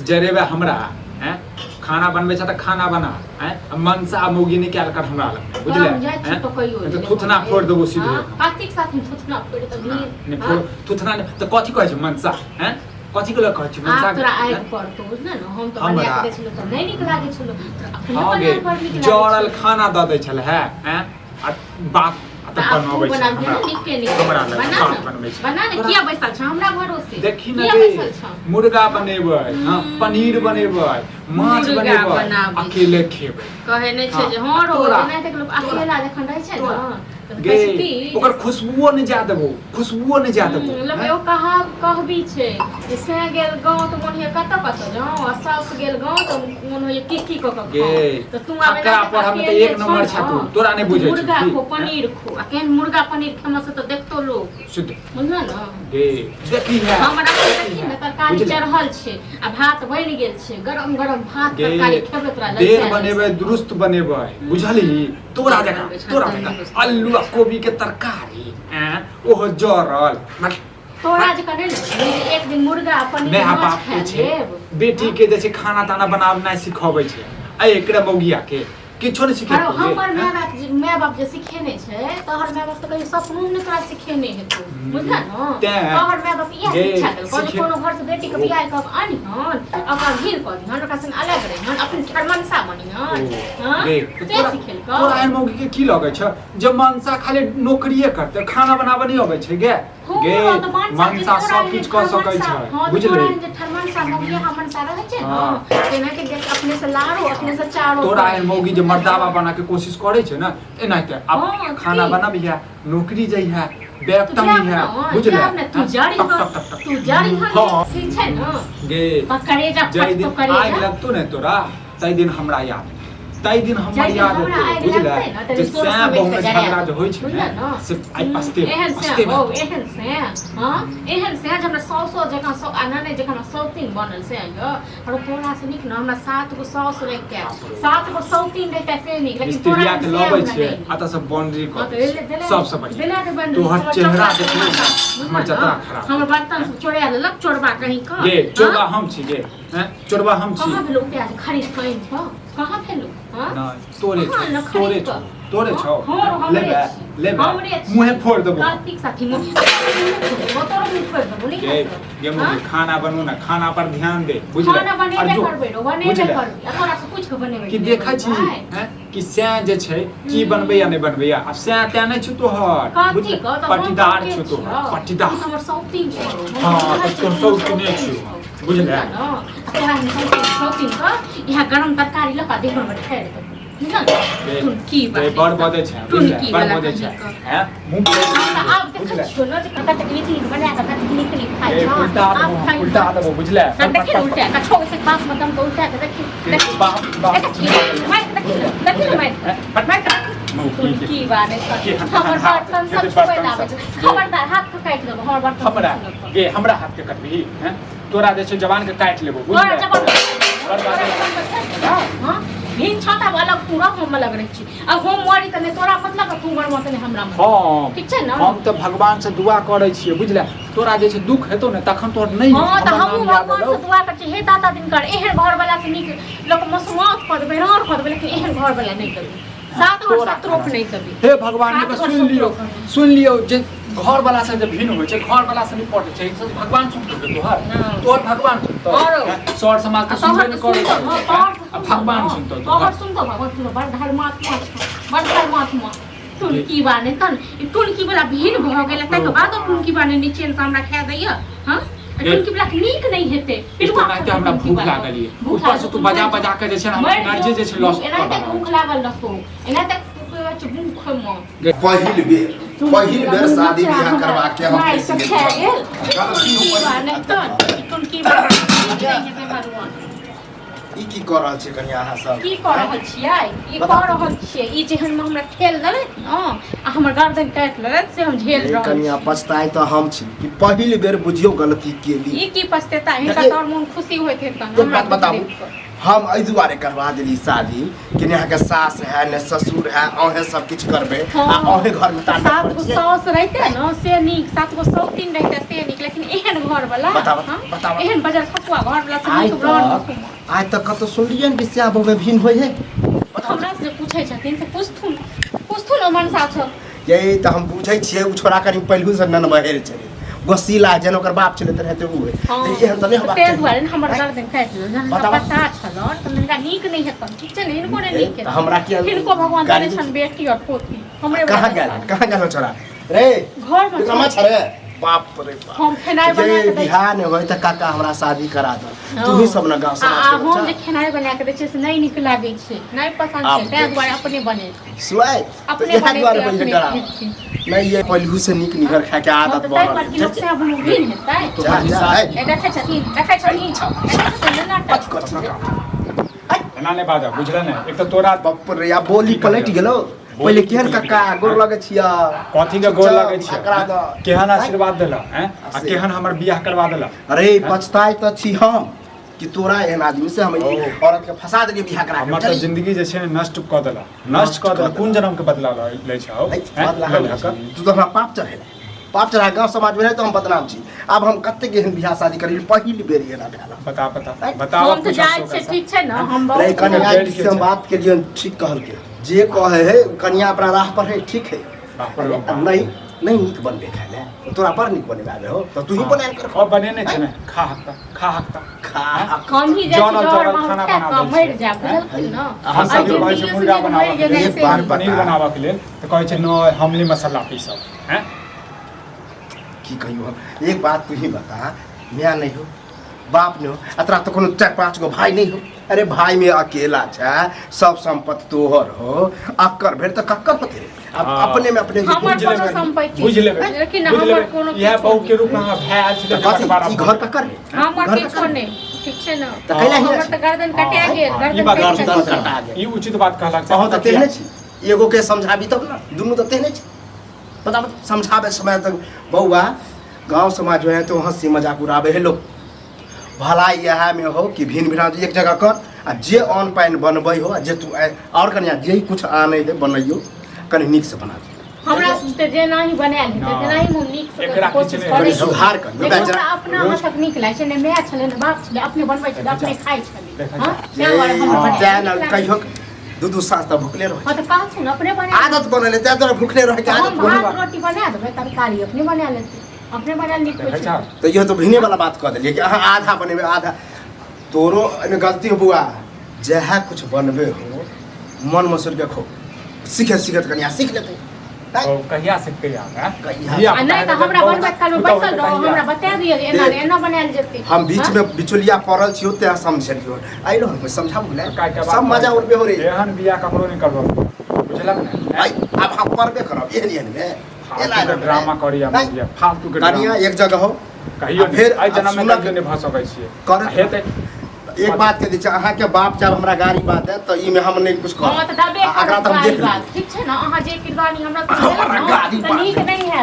जरेबे हमरा हैं खाना बनबे छ त खाना बना हैं मनसा मोगी निकाल कर हमरा लग बुझले हैं तो थुथना फोड़ देबो सीधे कातिक साथ में थुथना फोड़ त ने फोड़ थुथना त कथि कहै छ मनसा हैं कथि के ल कहै छ मनसा तोरा आइ पड़तो न हम तो बना के देछलो त नै निक लागे छलो अपने बना पर निक लागे जड़ल खाना द दै छल है हैं बात बनबै छै बना ने किया बैसल छ हमरा भरोसे देखि न रे मुर्गा बनेबै हां पनीर बनेबै माछ बनेबै अकेले खेबै कहे नै छै जे हां रो नै त लोग अकेला जखन रहै छै न गे ओकर खुशबुओ नै जा देबो खुशबुओ नै जा देबो लगे ओ कहबी छै जे से गेल गांव त मोनिया कत जाऊ सास गेल गांव त मोन होय की क गे त तू आबे पर हम त एक नंबर छ तू तोरा नै बुझै छी मुर्गा खो पनीर खो आ केन मुर्गा पनीर खेमा से त देखतो लोग शुद्ध बुझना न गे देखी है हमरा देखी न तरकारी चढ़ल छै आ भात बनि गेल छै गरम गरम भात तरकारी खेबे तोरा देर बनेबै दुरुस्त बनेबै बुझली तोरा जका आलू आ कोबी के तरकारी हैं ओहो जरल तोरा जका नै एक दिन मुर्गा पनीर माछ खा लेब बेटी के जे छै खाना ताना बनाबनाइ सिखाबै छै आ एकरा मौगिया के किछो नै सिखे हमर माय बाप जे सिखेने छै तोहर माय बाप त कहियो सपनो नै तोरा सिखेने हेतौ बुझला न तोहर माय बाप इएह शिक्षा देलकौ कोनो घर से बेटी के बियाह कब आनी हन ओकरा घिर क दी हन ओकरा संग अलग रही हन अपन फरमानसा बनी हन हां ते सिखेलकौ तोरा एहन मौगी के की लगै छ जे मनसा खाली नौकरिये करते खाना बनाबे नै अबै छै गे मनसा सब किछ क सकै छै बुझली जे फरमानसा मौगी हमन सा रहै छै न तेना के देख अपने से लारो अपने से चारो तोरा एहन मौगी जे मर्दावा बना के कोशिश करे छै ना एनाते अब खाना बनाबिया नौकरी जइहा बेपटमी है बुझले तू जारी ठीक छै न गे पकड़े जा तो करे आइ लगतो ने तोरा तै दिन हमरा याद तै दिन हमरा याद होतो बुझले जे सैं बहु झगड़ा जे होय छै ने से आइ पस्ते एहन से हां एहन से हमरा 100 जका 100 आनने जका 100 बनल से यो और तोरा से निक न हमरा 7 गो 100 रह के 7 गो 100 रहते से निक लेकिन तोरा के लबै छै अत से बाउंड्री कर सबसे बढ़िया तोहर चेहरा देखले हमर जतरा खराब हमर बर्तन से चोरा लेलक चोरबा कहीं का गे चोरबा हम छी गे हैं चोरबा हम छी कहां लोग प्याज खरीद कहीं का कहां भेलु हां नहीं तोरे छौ लेबे मुंह फोड़ देबो कार्तिक साथी मुंह तोरा मुंह फोड़ देबो नहीं ये मुझे खाना बनू ना खाना पर ध्यान दे बुझले खाना बनेबे करबे तोरा से कुछ के बनेबे कि देखै छी हैं कि सै जे छै की बनबे या नहीं बनबे या अब सै त नै छु तोहर बुझले पट्टीदार छु तोहर पट्टीदार हमर सौतीन छौ हां त तोर सौतीन छु बुझले तोरा सौतीन का यहाँ गरम तरकारी लका देखो में ठहर दे तुनकी बात बड़ बदे छै तुनकी बड़ बदे छै हैं मुंह अब देख छोनो जे कत निकली बना के कत निकली खाइ छ उल्टा दबो बुझले देख उल्टा का छोड़ से पास में तुम उल्टा के देख बाप की बात है हमर बर्तन सब छुबे लागे खबरदार हाथ के काट देबो हमर बर्तन हमरा गे हमरा हाथ के कटबी हैं तोरा जे छै जवान के काट लेबो बुझले हां भिन छाता वाला पूरा हम लग रही छी अब हम मरी त ने तोरा मतलब तू मर मत ने हमरा हां ठीक छै न हम त भगवान से दुआ करै छियै बुझले तोरा जे छै दुख हेतौ ने तखन तोर नै हां त हम भगवान से दुआ कर छी हे दाता दिन कर एहन घर वाला से निक लोक मसमात कर देबे रार कर देबे लेकिन एहन घर वाला नहीं करबे 7 वर्ष त्रोप नहीं करबे हे भगवान के सुन लियो जे घर वाला से जे भिन्न होय छै घर वाला से नहीं पड़े छै सब भगवान सुनतो तोहर भगवान सुनतो सर समाज के सुनबे नहीं करै भगवान सुनतो तोहर सुनतो भगवान सुनतो बड़ धर्मात्मा तुनकी बाने तन तुनकी वाला भिन्न भ गेल तक बाद तुनकी बाने नीचे से हमरा खा दैया हां तुनकी वाला नीक नहीं हेते इतना नहीं हमरा भूख लागल है ऊपर से तू बजा बजा के जे छै हमर एनर्जी जे छै लॉस एना तक भूख लागल रखो एना तक भूख म पहिल बेर शादी बियाह करवा के हम कैसे गेल गलती हो तुनकी वाला ई की कर रहल छै कन्या अहाँ सब की कर रहल छियै ई कर रहल छियै ई जेहन में हमरा ठेल देले आ हमर गर्दन काट लेले से हम झेल रहल कन्या पछताई त हम छी कि पहिल बेर बुझियो गलती केली ई की पछतेता हिनका तोर मन खुशी होइत हे त हमरा बताबू हम एहि दुआरे करवा देली शादी कि यहाँ के सास है ने ससुर है अहे सब कुछ करबे आ अहे घर में ताना सात गो सास रहते न से नीक, 7 गो सौतीन रहते से नीक, लेकिन एहन घर वाला बताओ एहन बाजार फतुआ घर वाला से नीक ब्रांड आज तक कतो सुनलिए कि से आबो में भिन्न होय है। हमरा से पूछै छथिन से पुछथुन ओ मनसा छ यही त हम पूछै छियै उ छोरा कनी पहिलू से नन बहेर छले गोसीला जन ओकर बाप छले त रहते उ एहन त नहीं होबा तेज दुआरे हमर गर्दन काट लो जन पता छल त हमरा नीक नहीं हेतन, ठीक छै ने, इनको नहीं नीक है हमरा की इनको भगवान देने छन बेटी और पोती हमरे कहां गेल छोरा रे घर में कमा छरे बाप रे बाप हम खेनाई बना के बिहान होय त काका हमरा शादी करा द तू ही सब न गांव समाज के हम जे खेनाई बना के दै छै से नहीं नीक लागे छै, नहीं पसंद छै, तै दुआरे अपने बने सुआई अपने बने बने करा नहीं ये पहिलू से निक निगर खा के आदत बनल है तै पर से अब लोग भी हेतै ए देखै छथिन एना ने बाजा बुझला ने एक त तोरा बाप रे या बोली पलट गेलो पहिले केहन काका गोर लगे छिया कथी के गोर लगे छिया केहन आशीर्वाद देला हैं आ केहन हमर बियाह करवा देला। अरे पछताई त छी हम कि तोरा एहन आदमी से हम औरत के फंसा देलिए बियाह करा के हमर त जिंदगी जे छै नष्ट क देला कोन जन्म के बदला ले छौ तू तो हमरा पाप चढ़ा गांव समाज में तो हम बदनाम छी। अब हम कते के बियाह शादी करी पहिल बेर एना भेला बता हम तो जाय छै ठीक छै न हम बहुत कन्या से हम बात के लिए ठीक कहल के जे कहे है कन्या अपना राह पर है ठीक है नहीं नीक बनबे खाले तोरा पर नीक बने आबे हो तो तू ही बना कर अब बने ने छै ने खा हकता हम ही जे खाना बना मर जा बुझलखिन न हम सब कहै छै मुर्गा बनावा के लिए पनीर बनावा के लिए तो कहै छै न हमली मसाला पीसब हैं की कहियो एक बात तू ही बता मियां नहीं हो बाप नहीं हो अतरा तो कोनो 4-5 गो भाई नहीं हो। अरे भाई में अकेला छै सब संपत्ति तोहर हो अक्कर भेर त कक्कर होते अब अपने में अपने हमर कोनो संपत्ति बुझ लेबे लेकिन हमर कोनो यह बहु के रूप में भाई आज ले ई घर कक्कर है हमर किछो नहीं ठीक छै न त कैला हमर त गर्दन कटा गेल गर्दन कटा गेल ई उचित बात कहला बहुत त तेहने छी एगो के समझाबी तब ना दुनु त तेहने छी पता समझाबे समय तक बौआ गांव समाज में तो हंसी मजाक उड़ाबे है लोग भलाई यह में हो कि भिन्न भिन्न एक जगह कर आ जे ऑन पाइन बनबै हो जे तू और कन्या जे कुछ आने दे बनैयो कनी नीक से बना दे हमरा से जे नाही बनाएल हेतै तेना ही मुन नीक से कोशिश करै सुधार कर बेटा अपना हाथक नीक लागै छै ने माय छले ने बाप छले अपने बनबै छले अपने खाइ छले हां तै वाला हम बनाए कहियो दू सास त भूखले रह हां त कहा छै अपने बना आदत बनले तै तोरा भूखले रह के आदत भात रोटी बना देबै तरकारी अपने बना लेते अपने बना ली तो ये तो भिने वाला बात कह दिलिए कि अहाँ आधा बनेबे आधा तोरो में गलती हो बुआ जहाँ कुछ बनबे हो मन मसूर के खो सीखे कन्या सीख लेते कहिया सीखते यार कहिया नहीं त हमरा बनबत काल में बैसल रहो हमरा बता दिए एना एना बनाएल जेते हम बीच में बिचुलिया पड़ल छियो ते समझलियो आई रहो कोई समझाबू ले सब मजा उड़बे हो रे एहन बिया ककरो नहीं करबो बुझलक ने आई अब हम करबे करब एहन में एना ड्रामा करी हम फालतू के कन्या एक जगह हो कहियो फिर आई जन्म में तक नहीं भ सकै छियै कर हेतै एक बात के दीछे अहाँ के बाप जब हमरा गाड़ी बात है तो ई में हम नहीं कुछ कर हां त दबे अगला त हम देख ठीक छै न अहाँ जे किरदानी हमरा नीक नहीं है